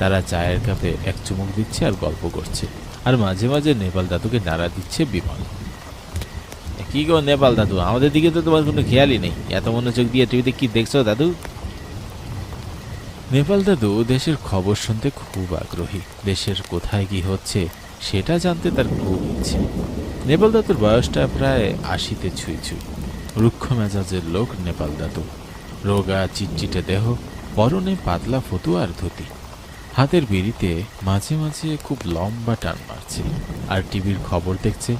তারা চায়ের কাপে এক চুমুক দিচ্ছে আর গল্প করছে, আর মাঝে মাঝে নেপাল দাদুকে নাড়া দিচ্ছে বিমল। কি গো নেপাল দাদু, আমাদের দিকে তো তোমার কোনো খেয়ালই নেই, এত মনোযোগ দিয়ে টিভিতে কি দেখছো দাদু? নেপাল দাদু দেশের খবর শুনতে খুব আগ্রহী, দেশের কোথায় কি হচ্ছে সেটা জানতে তার খুব ইচ্ছে। নেপাল দাদুর বয়সটা প্রায় ৮০-তে ছুঁই ছুঁই। রুক্ষ মেজাজের লোক নেপাল দাদু, রোগা চিটচিটে দেহ, পরনে পাতলা ফতুয়া আর ধুতি, হাতের বিড়িতে মাঝে মাঝে খুব লম্বা টান মারছে আর টিভির খবর দেখছে।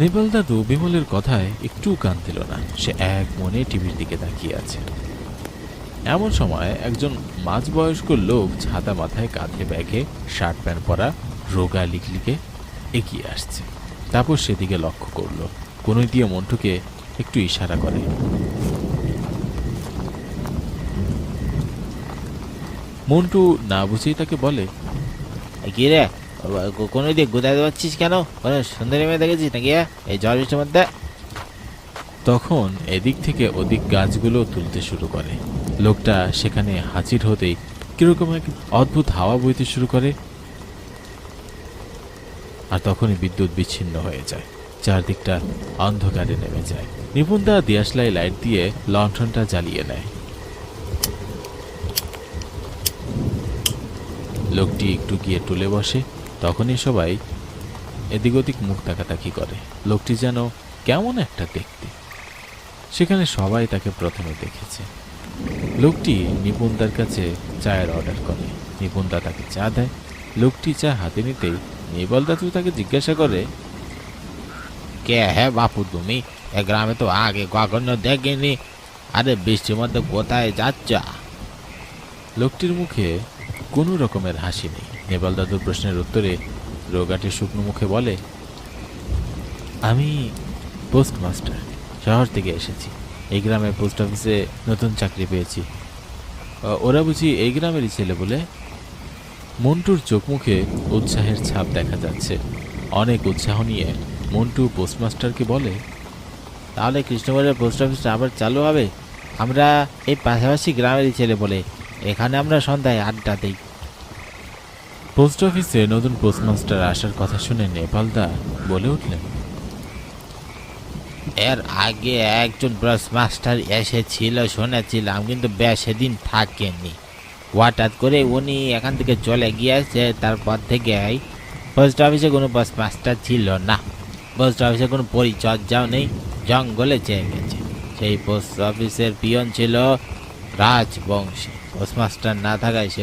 নেপাল দাদু বিমলের কথায় একটু কান দিল না, সে এক মনে টিভির দিকে তাকিয়ে আছে। এমন সময় একজন মাঝবয়স্ক লোক ছাতা মাথায়, কাঁধে ব্যাগে, শার্ট প্যান্ট পরা, রোগা লিকলিকে এগিয়ে আসছে। তারপর সেদিকে লক্ষ্য করলো, কোনই দিয়ে মন্টুকে একটু ইশারা করে। মন্টু না বুঝেই তাকে বলে, কি রে, কোনো দিকে গোদায় পাচ্ছিস কেন? কোনো সুন্দরী মেয়ে দেখেছিস নাকি এই ঝড় বৃষ্টির মধ্যে? তখন এদিক থেকে ওদিক গাছগুলো তুলতে শুরু করে। লোকটা সেখানে হাজির হতেই কিরকম এক অদ্ভুত হাওয়া বইতে শুরু করে, আর তখনই বিদ্যুৎ বিচ্ছিন্ন হয়ে যায়, চারদিকটা অন্ধকারে নেমে যায়। নিপুণদা দিয়াশলাই লাইট দিয়ে লণ্ঠনটা জ্বালিয়ে নেয়। লোকটি একটু গিয়ে টুলে বসে, তখনই সবাই এদিক ওদিক মুখ তাকাতাকি করে। লোকটি যেন কেমন একটা দেখতে, সেখানে সবাই তাকে প্রথমে দেখেছে। লোকটি নিপুণদার কাছে চায়ের অর্ডার করে, নিপুণদা তাকে চা দেয়। লোকটি চা হাতে নিতেই নেপাল দাদু তাকে জিজ্ঞাসা করে, কে হ্যাঁ বাপু তুমি? এ গ্রামে তো আগে কখনো দেখিনি, আরে বৃষ্টির মধ্যে কোথায় যাচ্ছ? লোকটির মুখে কোনো রকমের হাসি নেই। নেপাল দাদুর প্রশ্নের উত্তরে রোগাটি শুকনো মুখে বলে, আমি পোস্টমাস্টার, শহর থেকে এসেছি। এই গ্রামের পোস্ট অফিসে নতুন চাকরি পেয়েছি। ওরা বুঝি এই গ্রামেরই ছেলে বলে? মন্টুর চোখ মুখে উৎসাহের ছাপ দেখা যাচ্ছে। অনেক উৎসাহ নিয়ে মন্টু পোস্টমাস্টারকে বলে, তাহলে কৃষ্ণগড়ের পোস্ট অফিসটা আবার চালু হবে? আমরা এই পাশাপাশি গ্রামেরই ছেলে বলে এখানে আমরা সন্ধ্যায় আড্ডা দিই। পোস্ট অফিসে নতুন পোস্টমাস্টার আসার কথা শুনে নেপালদা বলে উঠলেন, এর আগে একজন পোস্টমাস্টার এসেছিল শুনেছিলাম, কিন্তু বেশি দিন থাকেনি। হঠাৎ করে উনি এখান থেকে চলে গিয়েছে, তারপর থেকে পোস্ট অফিসে কোনো পোস্টমাস্টার ছিল না। পোস্ট অফিসে কোনো পরিচর্যাও নেই, জঙ্গলে চেয়ে গেছে। সেই পোস্ট অফিসের পিয়ন ছিল রাজবংশী, পোস্টমাস্টার না থাকায় সে